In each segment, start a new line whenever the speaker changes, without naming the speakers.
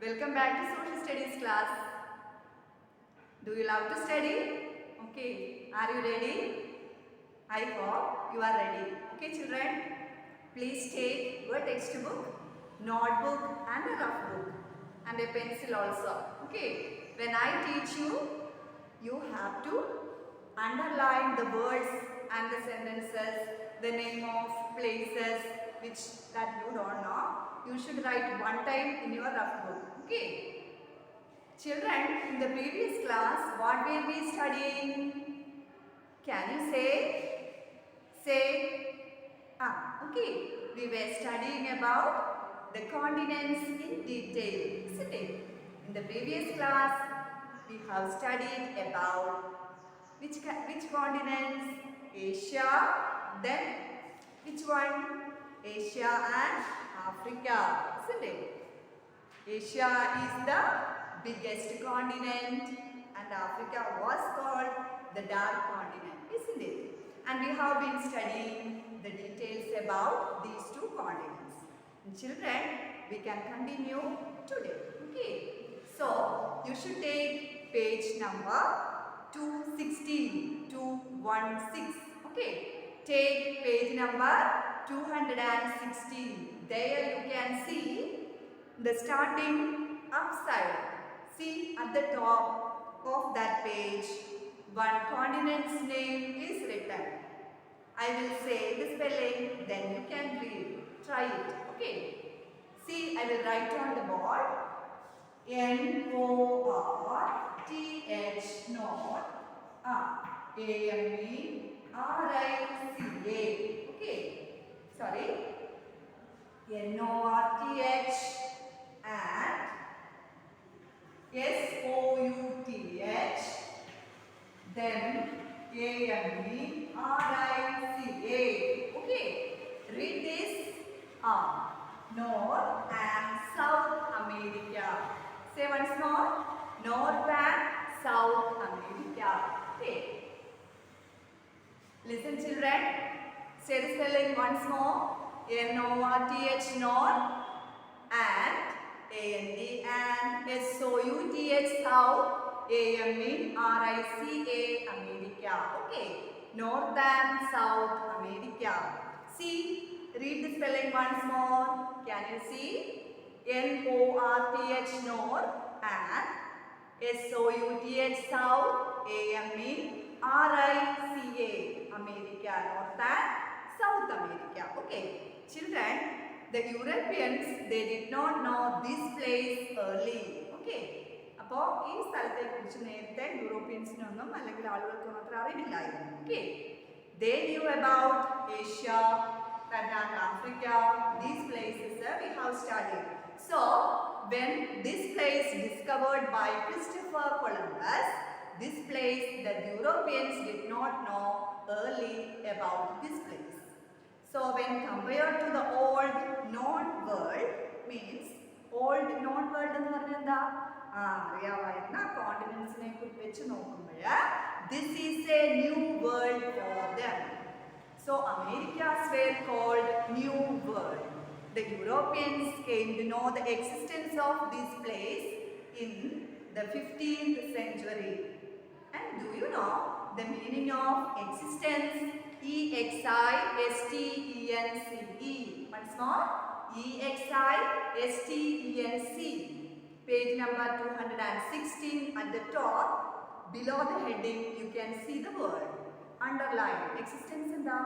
Welcome back to Social Studies class. Do you love to study? Okay, are you ready? I hope you are ready. Okay children, please take your textbook, notebook and a rough book and a pencil also. Okay, when I teach you, you have to underline the words and the sentences, the name of places which that you don't know. You should write one time in your rough book. Okay. Children, in the previous class, what were we studying? Can you say? Okay. We were studying about the continents in detail, isn't it? In the previous class, we have studied about which continents? Asia, then which one? Asia and Africa, isn't it? Asia is the biggest continent and Africa was called the dark continent, isn't it? And we have been studying the details about these two continents. And children, we can continue today. Okay. So, you should take page number 216, 216. Okay. Take page number 216. There you can see the starting upside. See at the top of that page, one continent's name is written. I will say the spelling, then you can read. Try it. Okay. See, I will write on the board. North, North, America. Okay. Sorry. North and SOUTH, then AMERICA. Okay, read this. North and South America. Say once more. North and South America. Okay. Listen children. Say the spelling once more. North, North and AND and SOUTH South, AMERICA America. Okay, North and South America. See, read the spelling once more. Can you see? NORTH North and SOUTH South, AMERICA America. North and South America. Okay, children. The Europeans, they did not know this place early. Okay. അപ്പോൾ ഈ സ്ഥലത്തെക്കുറിച്ച് നേരത്തെ യൂറോപ്യൻസിനൊന്നും അല്ലെങ്കിൽ ആളുകൾക്ക് മാത്രം അറിവില്ലായിരുന്നു. Okay. They knew about Asia and Africa. These places we have studied. So, when this place discovered by Christopher Columbus, this place the Europeans did not know early about this place. So when compared to the old known world, means old known world എന്ന് പറഞ്ഞാൽ എന്താ? അറിയാമായിരുന്ന കോണ്ടിനെന്റ്സിനെ കുറിച്ച് വെച്ച് നോക്കുമ്പോൾ this is a new world for them. So Americas were called New World. The Europeans came to know the existence of this place in the 15th century. And do you know the meaning of existence? EXISTENCE. Once more. EXISTENCE. Page number 216 at the top. Below the heading you can see the word. Underline. Existence എന്താ?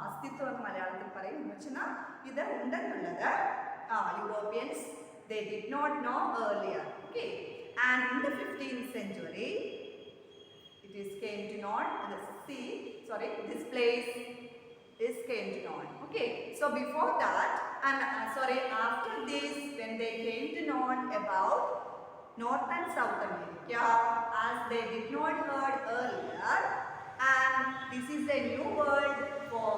അസ്തിത്വം എന്ന് മലയാളത്തിൽ പറയും. എന്ന് വെച്ചാൽ ഇത് ഉണ്ടെന്നുള്ളത് Europeans they did not know earlier. Okay. And in the 15th century it is came to know this place is came to know. Okay, so before that and after this, when they came to know about North and South America, as they did not heard earlier, and this is a new world for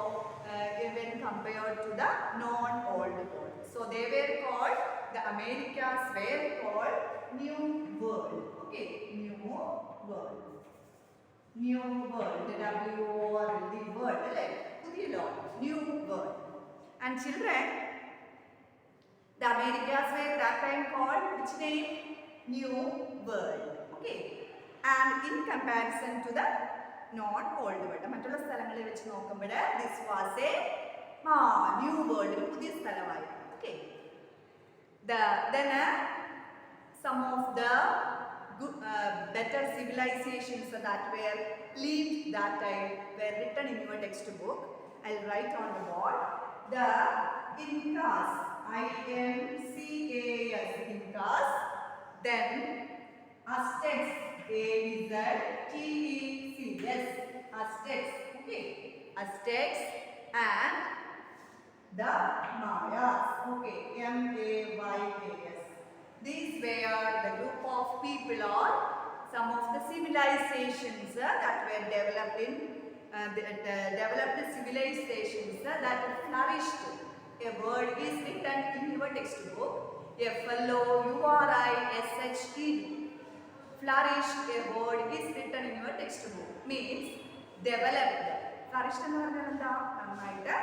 when compared to the non-old world. So they were called, the Americas were called New World. Okay, New World. New world, WORLD, world, new world. And children, The Americas were that time called which name? New World. Okay. And in comparison to the non-old world, മറ്റുള്ള സ്ഥലങ്ങളിൽ വെച്ച് നോക്കുമ്പോൾ this was a new world, ഒരു പുതിയ സ്ഥലമായിരുന്നു. Okay. Then some of the good, better civilizations that were lived that time were written in your textbook. I'll write on the board. The Incas, I-N-C-A-S, Incas. Then Aztecs, A-Z-T-E-C, yes, Aztecs, okay, Aztecs, and the Mayas, okay, M-A-Y-A-S. These were the group of people or some of the civilizations that were developed in developed civilizations that flourished. A word is written in your textbook. F-L-O-U-R-I-S-H-E-D. Flourished, a word is written in your textbook. Means developed. Flourished എന്ന് പറഞ്ഞാൽ എന്താ? നന്നായിട്ട്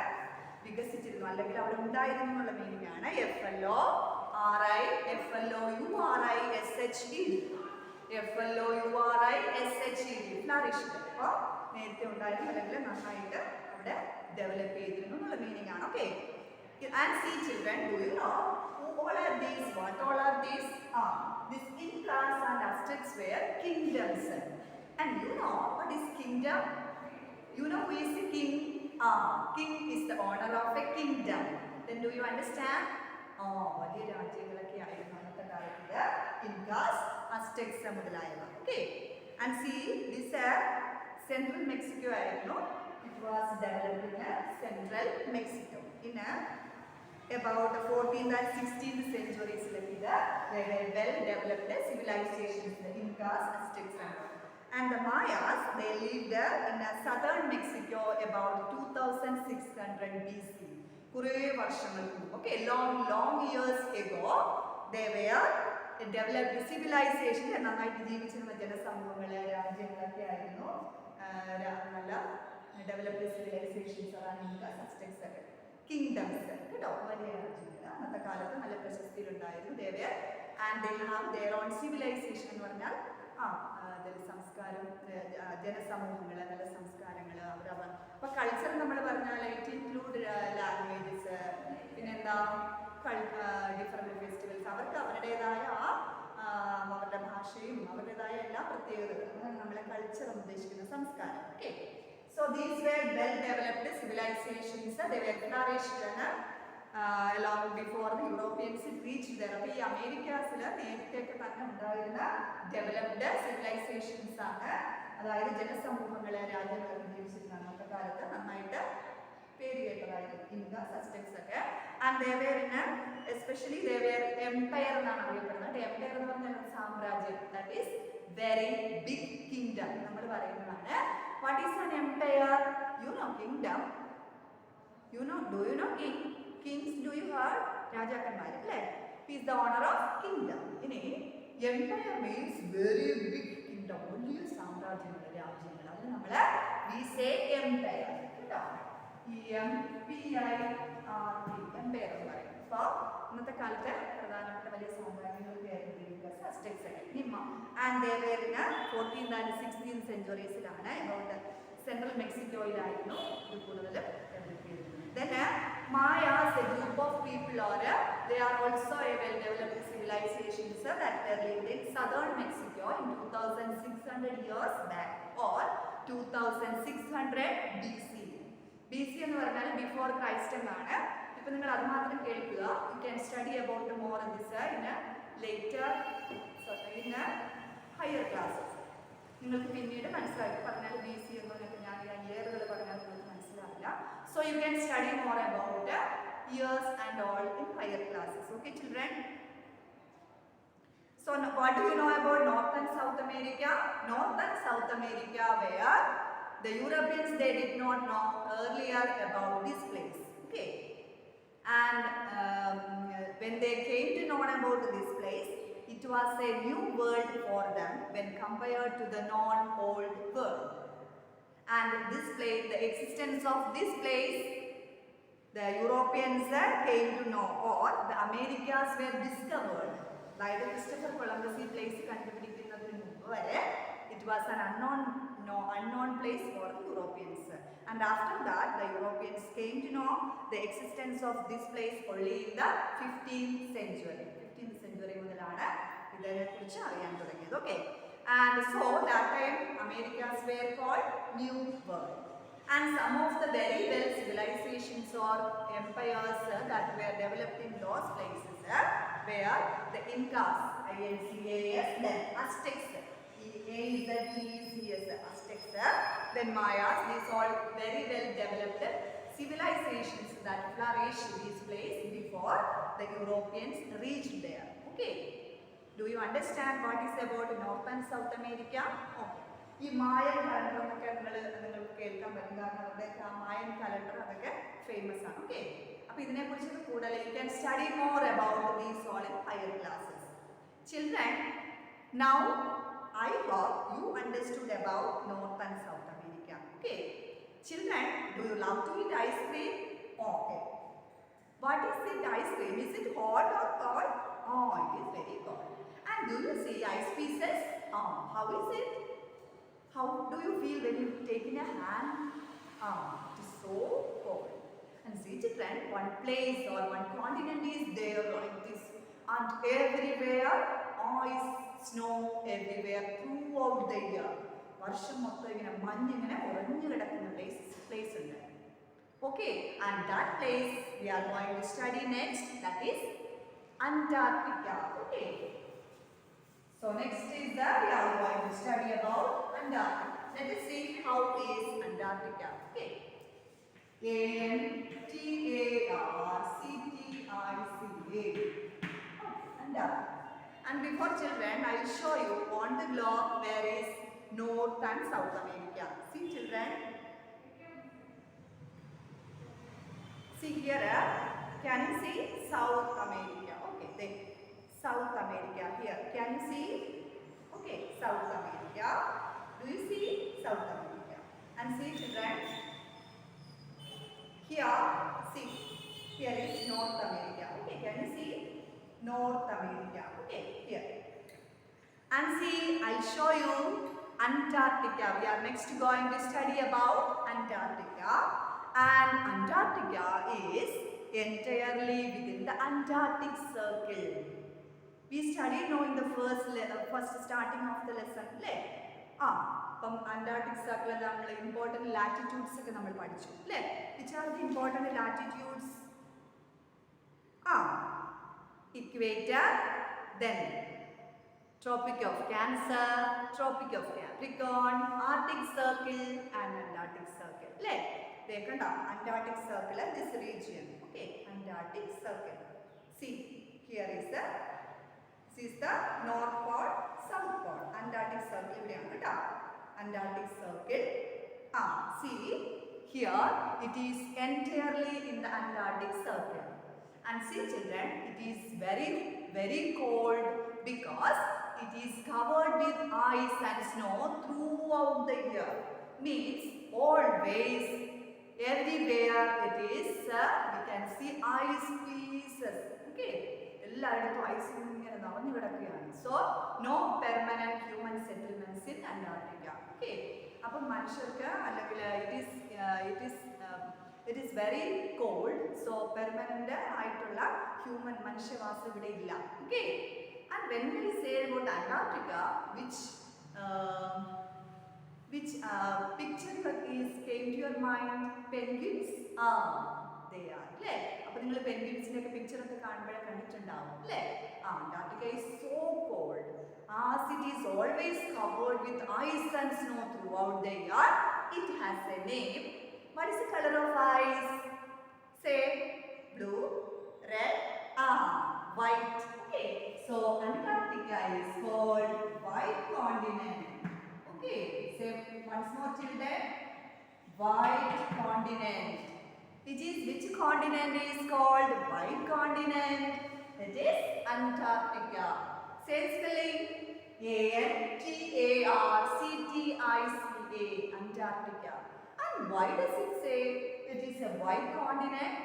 വികസിച്ചിരുന്നു അല്ലെങ്കിൽ അവിടെ ഉണ്ടായിരുന്നു എന്നുള്ള meaning ആണ്. F-L-O-U-R-I-S-H-E-D. F-L-O-U-R-I-S-H-E-D. Flourished. അപ്പോൾ നേരത്തെ ഉണ്ടായിരുന്നു അല്ലെങ്കിൽ നന്നായിട്ട് അവിടെ ഡെവലപ്പ് ചെയ്തിരുന്നു എന്നുള്ള മീനിങ് ആണ്. Okay. And see children, do you know who all are these? What all are these? These Incas and Aztecs were kingdoms. And you know what is kingdom? You know who is the king? King is the owner of a kingdom. Then do you understand? വലിയ രാജ്യങ്ങളൊക്കെ ആയിരുന്നു അന്നത്തെ കാലത്ത് Incas, Aztecs മുതലായവ. Okay. And see this central Mexico ആയിരുന്നു. It was developed in central Mexico. In about the 14th and 16th centuries, they were well developed civilizations, the Incas, Aztecs, and the Mayas. They lived in southern Mexico about 2600 BC. കുറേ വർഷങ്ങൾക്ക് മുമ്പ്. Okay, long years ago, they were developed civilization. നന്നായിട്ട് ജീവിച്ചിരുന്ന ജനസമൂഹങ്ങൾ രാജ്യങ്ങളൊക്കെ ആയിരുന്നു നല്ല developed civilisations ആണ് Incas, Aztecs ഒക്കെ. Kingdoms, കേട്ടോ, വലിയ രാജ്യങ്ങൾ അന്നത്തെ കാലത്ത് നല്ല പ്രശസ്തിയിലുണ്ടായിരുന്നു. And they have their own civilization എന്ന് പറഞ്ഞാൽ സംസ്കാരം, ജനസമൂഹങ്ങൾ, നല്ല സംസ്കാരങ്ങൾ അവരവർ. അപ്പോൾ കൾച്ചർ നമ്മൾ പറഞ്ഞാൽ ഇറ്റ് ഇൻക്ലൂഡ് ലാംഗ്വേജസ്, പിന്നെന്താ ഡിഫറെൻറ്റ് ഫെസ്റ്റിവൽസ്, അവർക്ക് അവരുടേതായ അവരുടെ ഭാഷയും അവരുടേതായ എല്ലാ പ്രത്യേകതകളും. അതാണ് നമ്മളെ കൾച്ചർ എന്ന് ഉദ്ദേശിക്കുന്ന സംസ്കാരം. Okay. So these were well developed civilizations. They were flourished long before the Europeans reached there. അപ്പോൾ ഈ അമേരിക്കാസിൽ നേരത്തെയൊക്കെ തന്നെ ഉണ്ടായിരുന്ന ഡെവലപ്ഡ് സിവിലൈസേഷൻസ് ആണ്. അതായത് ജനസമൂഹങ്ങളെ രാജ്യങ്ങളൊക്കെ ജീവിച്ചിരുന്ന അന്നത്തെ കാലത്ത് നന്നായിട്ട് പേര് കേട്ടതായിരുന്നു Incas, Aztecs ഒക്കെ. And they were in especially they were empire എന്നാണ് അറിയപ്പെടുന്നത്. എംപയർ എന്ന് പറഞ്ഞാൽ സാമ്രാജ്യം, that is very big kingdom നമ്മൾ പറയുന്നതാണ്. What is an empire? You know kingdom. Do you know king? Kings, do you heard? രാജാക്കന്മാർ അല്ലേ? He is the owner of kingdom. ഇനി empire means very big kingdom. വലിയ സാമ്രാജ്യങ്ങൾ, രാജ്യങ്ങൾ. അത് നമ്മൾ we say empire. കേട്ടോ? E-M-P-I-R-E, empire എന്ന് പറയും. അപ്പോൾ ഇന്നത്തെ കാലത്ത് പ്രധാനപ്പെട്ട വലിയ സാമ്രാജ്യങ്ങളൊക്കെ ആയിരുന്നു Aztecs ഒക്കെ. And they were in 14th and 16th centuriesലാണ് about central മെക്സിക്കോയിലായിരുന്നു ഇത് കൂടുതലും ഡെവലപ്പ് ചെയ്തിരുന്നത്. Then Mayas, a group of people, they are also a well-developed civilizations that were lived in southern Mexico in 2600 years back or 2600 BC. BC എന്ന് പറഞ്ഞാൽ before Christ എന്നാണ്. ഇപ്പം നിങ്ങൾ അത് മാത്രം കേൾക്കുക. You can study about more of this in later, in higher classes. നിങ്ങൾക്ക് പിന്നീട് മനസ്സിലാക്കി പറഞ്ഞാൽ ബി സി എന്നൊക്കെ ഞാൻ ഇയറുകൾ പറഞ്ഞാൽ നിങ്ങൾക്ക് മനസ്സിലാവില്ല. So you can study more about years and all in higher classes. Okay, children? So what do you know about North and South America? North and South America where the Europeans, they did not know earlier about this place. Okay. And when they came to know about this place, it was a new world for them when compared to the non-old world. And this place, the existence of this place the Europeans came to know, or the Americas were discovered. അതായത് Christopher Columbus ഈ place കണ്ടുപിടിക്കുന്നതിന് മുമ്പ് വരെ it was an unknown place for the Europeans. And after that, the Europeans came to know the existence of this place only in the 15th century. 15th century മുതലാണ് ഇതിനെക്കുറിച്ച് അറിയാൻ തുടങ്ങിയത്. Okay. And so that time Americas were called New World. And some of the very well civilizations or empires that were developed in those places were the Incas, I-N-C-A-S, then Aztecs, E-A-Z-T-E-C-S, Aztecs, then Mayas. These all very well developed civilizations that flourished this place before the Europeans reached there. Okay. Do you understand what is about North and South America? Okay. ഈ മായൻ calendar എന്നൊക്കെ നിങ്ങൾക്ക് കേൾക്കാൻ പറ്റും. കാരണം അവരുടെ ആ മായൻ calendar അതൊക്കെ famous ആണ്. ഓക്കെ. അപ്പോൾ ഇതിനെക്കുറിച്ച് കൂടുതൽ you can study more about these all in higher classes. Children, now I hope you understood about North and South America. Okay. Children, do you love to eat ice cream? Okay. What is it ice cream? Is it hot or cold? Oh, it is very cold. And do you see ice pieces? How is it? How do you feel when you take in a hand? It is so cold. And see children, one place or one continent is there like this. And everywhere, ice, snow everywhere throughout the year. വർഷം മൊത്തം ഇങ്ങനെ മഞ്ഞിങ്ങനെ ഉറഞ്ഞു കിടക്കുന്ന place ഉണ്ട്. Okay, and that place we are going to study next, that is Antarctica. Okay. So next is that we are going to study about Antarctica. Let us see how is Antarctica. Okay. A-N-T-A-R-C-T-I-C-A. Antarctica. And before children, I will show you on the globe where is North and South America. See children. See here. Can you see South America? Okay. Then South America here. Can you see? Okay, South America. Do you see South America? And see children. Here, see. Here is North America. Okay, can you see? North America. Okay, here. And see, I'll show you Antarctica. We are next going to study about Antarctica. And Antarctica is entirely within the Antarctic Circle. We studied now in the first starting of the lesson. അല്ലേ? അപ്പം Antarctic Circle നമ്മൾ important latitudes ഒക്കെ നമ്മൾ പഠിച്ചു. അല്ലേ? Which are the important latitudes? Equator, then Tropic of Cancer, Tropic of Capricorn, Arctic Circle and Antarctic Circle. അല്ലേ? ദേ കണ്ടോ? Antarctic Circle, this region. Okay, Antarctic Circle. See, here is the This is the North Pole, South Pole. Antarctic Circle ഇവിടെയാണ് കേട്ടോ. Antarctic Circle. See here it is entirely in the Antarctic Circle. And see children, it is very cold because it is covered with ice and snow throughout the year. Means always, everywhere it is, we can see ice pieces. Okay. എല്ലായിടത്തും ice ഇങ്ങനെ നിറഞ്ഞു കിടക്കുകയാണ്. So no permanent human settlements in Antarctica. Okay. അപ്പം മനുഷ്യർക്ക് അല്ലെങ്കിൽ it is very cold. So permanent ആയിട്ടുള്ള human മനുഷ്യവാസം ഇവിടെ ഇല്ല. Okay. And when we say about Antarctica which picture came to your mind? Penguins? They are. അല്ലേ? അപ്പോൾ നിങ്ങൾ പെൻഗ്വിൻസിന്റെ ഒക്കെ പിക്ചർ ഒക്കെ കാണുമ്പോഴേ കണ്ടിട്ടുണ്ടാവും. അല്ലേ? Antarctica is so cold. As it is always covered with ice and snow throughout the year, it has a name. What is the color of ice? Say blue, red, white. Okay. So Antarctica is called white continent. Okay. Say once more children. White continent. Which continent is called white continent? That is Antarctica. Same spelling. A-N-T-A-R-C-T-I-C-A. Antarctica. And why does it say it is a white continent?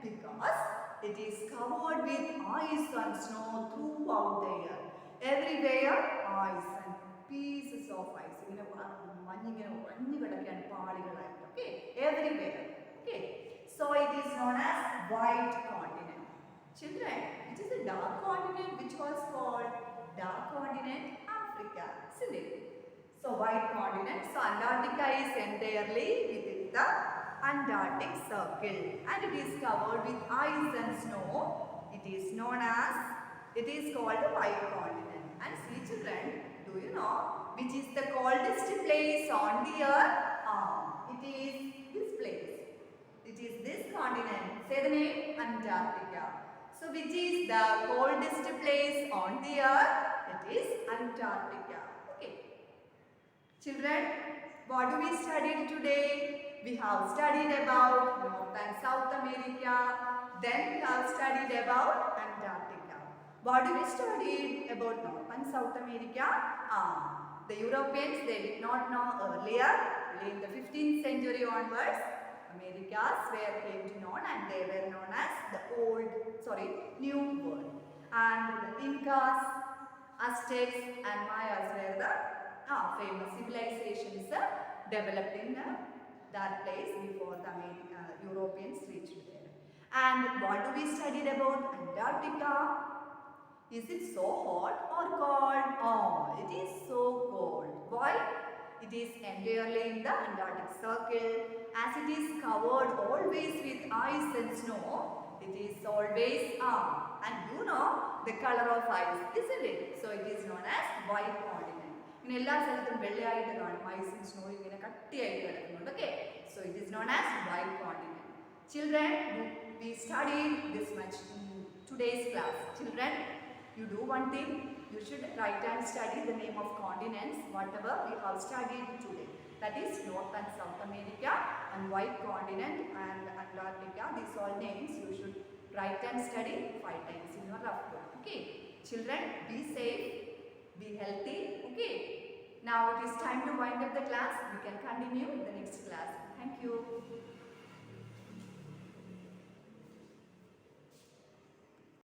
because it is covered with ice and snow throughout the year. Everywhere ice and pieces of ice. മഞ്ഞ് കിടക്കുകയാണ് പാളികളായിട്ട്. Okay, everywhere. Okay, so it is known as white continent. Children, it is a dark continent which was called dark continent Africa, isn't it? So white continent. So Antarctica is entirely within the Antarctic Circle and it is covered with ice and snow. It is known as, it is called the white continent. And see children, do you know which is the coldest place on the earth? It is this place. It is this continent. Say the name, Antarctica. So which is the coldest place on the earth? It is Antarctica. Okay. Children, what do we study today? We have studied about North and South America. Then we have studied about Antarctica. What do we study about North and South America? The Europeans, they did not know earlier. In the 15th century onwards, Americas were came to known and they were known as the New World. And the Incas, Aztecs and Mayas were the famous civilizations developed in that place before the Europeans reached there. And what do we studied about Antarctica? Is it so hot or cold? It is so cold. Why? It is entirely in the Antarctic Circle. As it is covered always with ice and snow, it is always and you know the color of ice, isn't it? So it is known as white continent. In എല്ലാ സ്ഥലത്തും വെള്ളയായിട്ട് കാണും ഐസും സ്നോയും ഇങ്ങനെ കട്ടിയായിട്ട് കിടക്കുന്നുണ്ട്. Okay, so it is known as white continent. Children, we studied this much in today's class. Children, you do one thing, you should write and study the name of continents whatever we have studied today. That is North and South America and white continent and Antarctica. These all names you should write and study 5 times in your rough book. Okay, children, be safe, be healthy. Okay, now it is time to wind up the class. We can continue in the next class. Thank you.